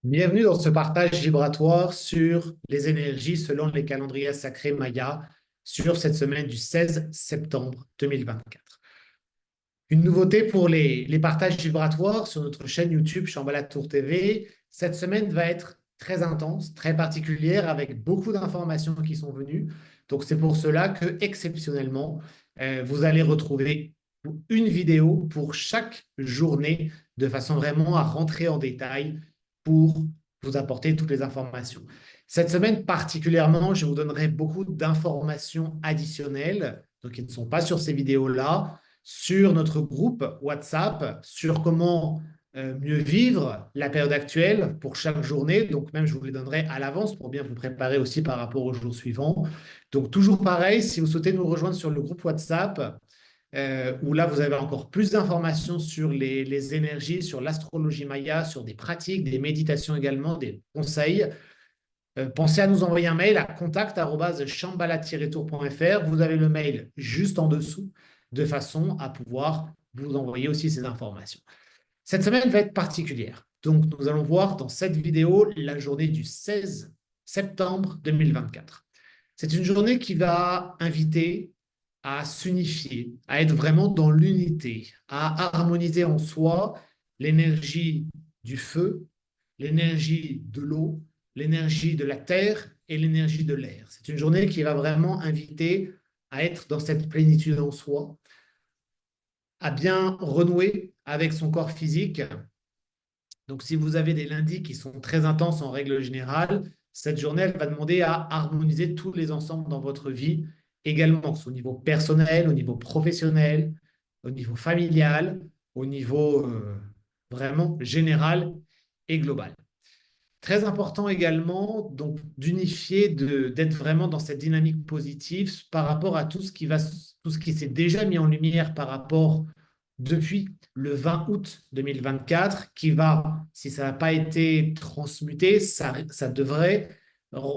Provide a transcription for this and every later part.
Bienvenue dans ce partage vibratoire sur les énergies selon les calendriers sacrés Maya sur cette semaine du 16 septembre 2024. Une nouveauté pour les partages vibratoires sur notre chaîne YouTube Shambhala Tour TV. Cette semaine va être très intense, très particulière, avec beaucoup d'informations qui sont venues. Donc c'est pour cela que, exceptionnellement, vous allez retrouver une vidéo pour chaque journée de façon vraiment à rentrer en détail pour vous apporter toutes les informations. Cette semaine particulièrement, je vous donnerai beaucoup d'informations additionnelles, donc qui ne sont pas sur ces vidéos-là, sur notre groupe WhatsApp, sur comment mieux vivre la période actuelle pour chaque journée. Donc même, je vous les donnerai à l'avance pour bien vous préparer aussi par rapport au jour suivant. Donc toujours pareil, si vous souhaitez nous rejoindre sur le groupe WhatsApp, où là, vous avez encore plus d'informations sur les énergies, sur l'astrologie maya, sur des pratiques, des méditations également, des conseils. Pensez à nous envoyer un mail à contact@shambhala-tour.fr. Vous avez le mail juste en dessous, de façon à pouvoir vous envoyer aussi ces informations. Cette semaine va être particulière. Donc, nous allons voir dans cette vidéo la journée du 16 septembre 2024. C'est une journée qui va inviter à s'unifier, à être vraiment dans l'unité, à harmoniser en soi l'énergie du feu, l'énergie de l'eau, l'énergie de la terre et l'énergie de l'air. C'est une journée qui va vraiment inviter à être dans cette plénitude en soi, à bien renouer avec son corps physique. Donc, si vous avez des lundis qui sont très intenses en règle générale, cette journée, elle va demander à harmoniser tous les ensembles dans votre vie, également, au niveau personnel, au niveau professionnel, au niveau familial, au niveau vraiment général et global. Très important également donc d'unifier, d'être vraiment dans cette dynamique positive par rapport à tout ce qui s'est déjà mis en lumière par rapport depuis le 20 août 2024, qui va, si ça n'a pas été transmuté, ça devrait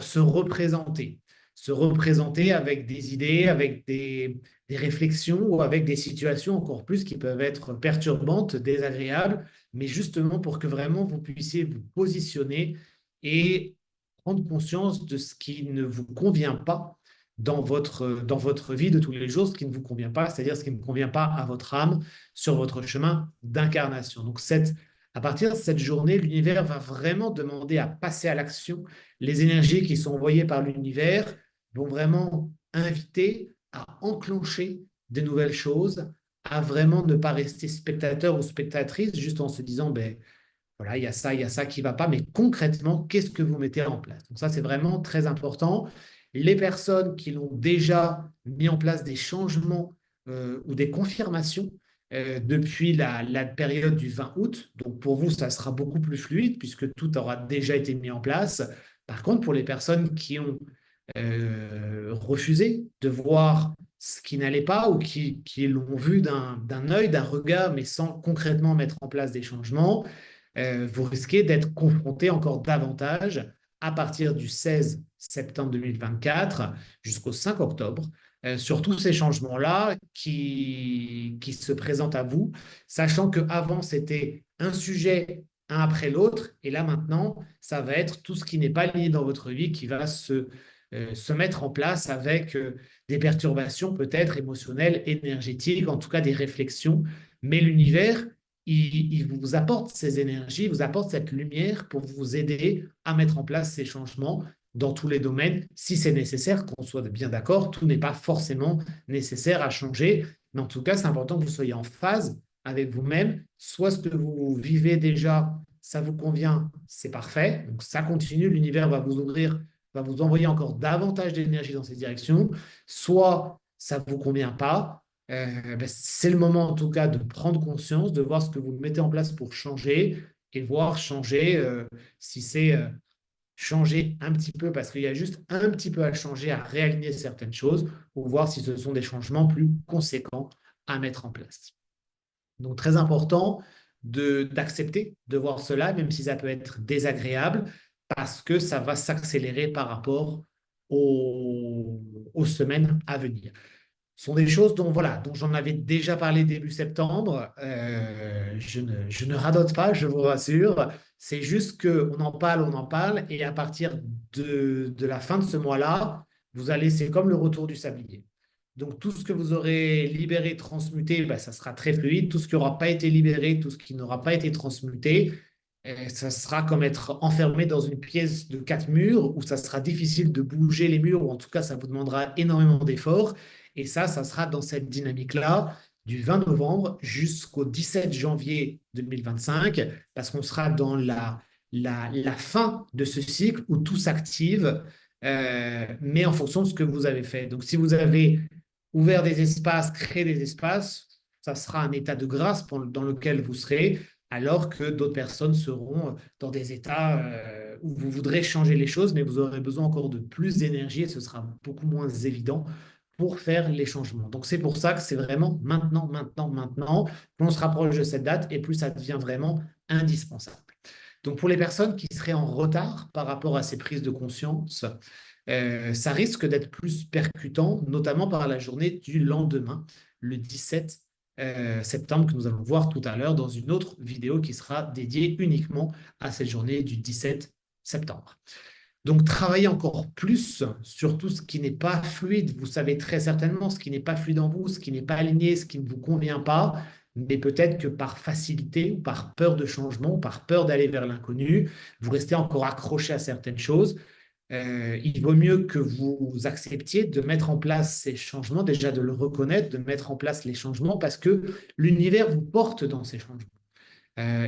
se représenter. Se représenter avec des idées, avec des réflexions ou avec des situations encore plus qui peuvent être perturbantes, désagréables, mais justement pour que vraiment vous puissiez vous positionner et prendre conscience de ce qui ne vous convient pas dans votre vie de tous les jours, ce qui ne vous convient pas, c'est-à-dire ce qui ne convient pas à votre âme sur votre chemin d'incarnation. Donc, à partir de cette journée, l'univers va vraiment demander à passer à l'action. Les énergies qui sont envoyées par l'univers vont vraiment inviter à enclencher de nouvelles choses, à vraiment ne pas rester spectateur ou spectatrice, juste en se disant, ben, voilà, il y a ça qui ne va pas, mais concrètement, qu'est-ce que vous mettez en place? Donc ça, c'est vraiment très important. Les personnes qui l'ont déjà mis en place des changements ou des confirmations depuis la période du 20 août, donc pour vous, ça sera beaucoup plus fluide puisque tout aura déjà été mis en place. Par contre, pour les personnes qui ont refusé de voir ce qui n'allait pas ou qui l'ont vu d'un œil, d'un regard, mais sans concrètement mettre en place des changements, vous risquez d'être confronté encore davantage à partir du 16 septembre 2024 jusqu'au 5 octobre sur tous ces changements-là qui se présentent à vous, sachant qu'avant, c'était un sujet un après l'autre, et là maintenant, ça va être tout ce qui n'est pas lié dans votre vie qui va se mettre en place avec des perturbations peut-être émotionnelles, énergétiques, en tout cas des réflexions, mais l'univers il vous apporte ces énergies, il vous apporte cette lumière pour vous aider à mettre en place ces changements dans tous les domaines, si c'est nécessaire, qu'on soit bien d'accord, tout n'est pas forcément nécessaire à changer, mais en tout cas, c'est important que vous soyez en phase avec vous-même, soit ce que vous vivez déjà, ça vous convient, c'est parfait, donc ça continue, l'univers va vous ouvrir, va vous envoyer encore davantage d'énergie dans cette direction, soit ça ne vous convient pas, ben, c'est le moment en tout cas de prendre conscience, de voir ce que vous mettez en place pour changer et voir changer si c'est changer un petit peu parce qu'il y a juste un petit peu à changer, à réaligner certaines choses ou voir si ce sont des changements plus conséquents à mettre en place. Donc très important d'accepter de voir cela, même si ça peut être désagréable, parce que ça va s'accélérer par rapport aux semaines à venir. sont des choses dont, voilà, dont j'en avais déjà parlé début septembre. Je ne radote pas, je vous rassure. C'est juste qu'on on en parle, et à partir de la fin de ce mois-là, vous allez, c'est comme le retour du sablier. Donc, tout ce que vous aurez libéré, transmuté, ben, ça sera très fluide. Tout ce qui n'aura pas été libéré, tout ce qui n'aura pas été transmuté, ça sera comme être enfermé dans une pièce de 4 murs où ça sera difficile de bouger les murs, ou en tout cas, ça vous demandera énormément d'efforts. Et ça sera dans cette dynamique-là du 20 novembre jusqu'au 17 janvier 2025, parce qu'on sera dans la fin de ce cycle où tout s'active, mais en fonction de ce que vous avez fait. Donc, si vous avez ouvert des espaces, créé des espaces, ça sera un état de grâce dans lequel vous serez, alors que d'autres personnes seront dans des états où vous voudrez changer les choses, mais vous aurez besoin encore de plus d'énergie et ce sera beaucoup moins évident pour faire les changements. Donc, c'est pour ça que c'est vraiment maintenant, maintenant, maintenant. Plus on se rapproche de cette date et plus ça devient vraiment indispensable. Donc, pour les personnes qui seraient en retard par rapport à ces prises de conscience, ça risque d'être plus percutant, notamment par la journée du lendemain, le 17 septembre, que nous allons voir tout à l'heure dans une autre vidéo qui sera dédiée uniquement à cette journée du 17 septembre. Donc, travailler encore plus sur tout ce qui n'est pas fluide. Vous savez très certainement ce qui n'est pas fluide en vous, ce qui n'est pas aligné, ce qui ne vous convient pas, mais peut-être que par facilité, ou par peur de changement, par peur d'aller vers l'inconnu, vous restez encore accroché à certaines choses. Il vaut mieux que vous acceptiez de mettre en place ces changements, déjà de le reconnaître, de mettre en place les changements, parce que l'univers vous porte dans ces changements.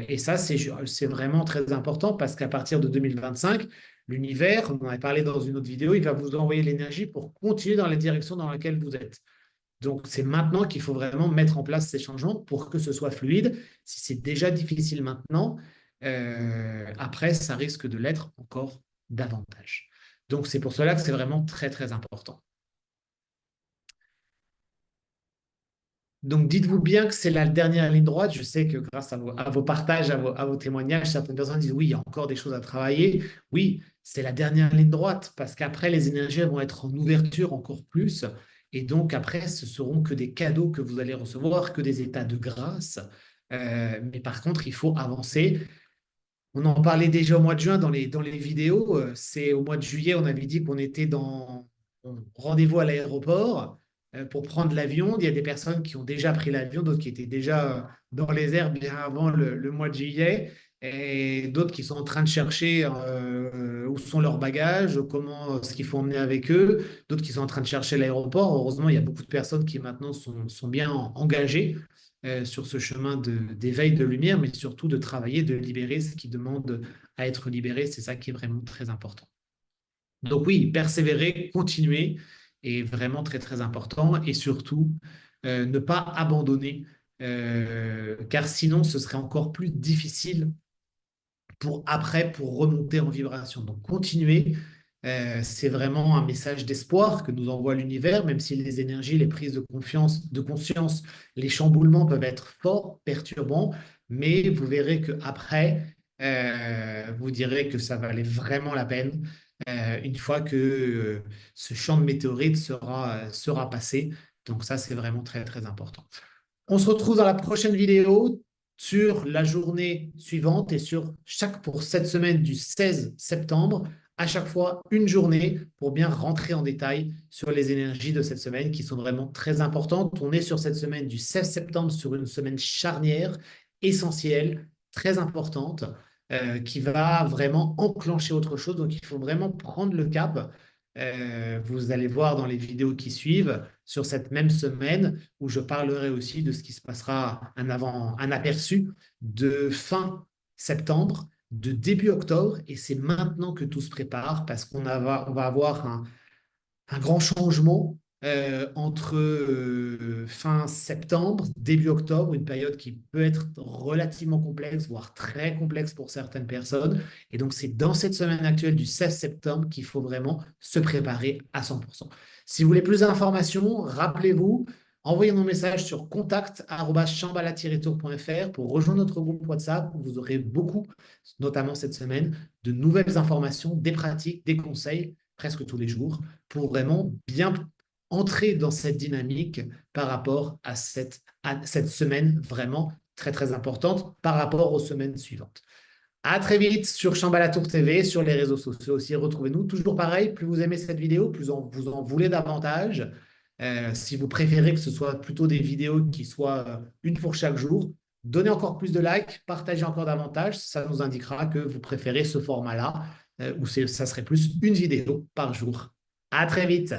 Et ça, c'est vraiment très important, parce qu'à partir de 2025, l'univers, on en a parlé dans une autre vidéo, il va vous envoyer l'énergie pour continuer dans la direction dans laquelle vous êtes. Donc, c'est maintenant qu'il faut vraiment mettre en place ces changements pour que ce soit fluide. Si c'est déjà difficile maintenant, après, ça risque de l'être encore davantage. Donc, c'est pour cela que c'est vraiment très, très important. Donc, dites-vous bien que c'est la dernière ligne droite. Je sais que grâce à vos partages, à vos témoignages, certaines personnes disent oui, il y a encore des choses à travailler. Oui, c'est la dernière ligne droite parce qu'après, les énergies vont être en ouverture encore plus. Et donc, après, ce seront que des cadeaux que vous allez recevoir, que des états de grâce. Mais par contre, il faut avancer. On en parlait déjà au mois de juin dans les vidéos. C'est au mois de juillet, on avait dit qu'on était dans rendez-vous à l'aéroport pour prendre l'avion. Il y a des personnes qui ont déjà pris l'avion, d'autres qui étaient déjà dans les airs bien avant le mois de juillet, et d'autres qui sont en train de chercher où sont leurs bagages, comment, ce qu'il faut emmener avec eux, d'autres qui sont en train de chercher l'aéroport. Heureusement, il y a beaucoup de personnes qui maintenant sont bien engagées sur ce chemin d'éveil de lumière, mais surtout de travailler, de libérer ce qui demande à être libéré. C'est ça qui est vraiment très important. Donc oui, persévérer, continuer est vraiment très, très important, et surtout ne pas abandonner, car sinon ce serait encore plus difficile pour remonter en vibration. Donc, continuer, c'est vraiment un message d'espoir que nous envoie l'univers, même si les énergies, les prises de conscience, les chamboulements peuvent être forts, perturbants, mais vous verrez qu'après, vous direz que ça valait vraiment la peine une fois que ce champ de météorites sera passé. Donc ça, c'est vraiment très, très important. On se retrouve dans la prochaine vidéo sur la journée suivante et pour cette semaine du 16 septembre, à chaque fois une journée pour bien rentrer en détail sur les énergies de cette semaine qui sont vraiment très importantes. On est sur cette semaine du 16 septembre, sur une semaine charnière, essentielle, très importante, qui va vraiment enclencher autre chose. Donc, il faut vraiment prendre le cap. Vous allez voir dans les vidéos qui suivent sur cette même semaine où je parlerai aussi de ce qui se passera, un aperçu de fin septembre, de début octobre, et c'est maintenant que tout se prépare parce on va avoir un grand changement entre fin septembre, début octobre, une période qui peut être relativement complexe, voire très complexe pour certaines personnes. Et donc, c'est dans cette semaine actuelle du 16 septembre qu'il faut vraiment se préparer à 100%. Si vous voulez plus d'informations, rappelez-vous, envoyez nos messages sur contact@chambala-tour.fr pour rejoindre notre groupe WhatsApp où vous aurez beaucoup, notamment cette semaine, de nouvelles informations, des pratiques, des conseils presque tous les jours pour vraiment bien entrer dans cette dynamique par rapport à cette semaine vraiment très, très importante par rapport aux semaines suivantes. À très vite sur Chambalatour TV, sur les réseaux sociaux aussi. Retrouvez-nous. Toujours pareil, plus vous aimez cette vidéo, plus vous en voulez davantage. Si vous préférez que ce soit plutôt des vidéos qui soient une pour chaque jour, donnez encore plus de likes, partagez encore davantage. Ça nous indiquera que vous préférez ce format-là, où ça serait plus une vidéo par jour. À très vite.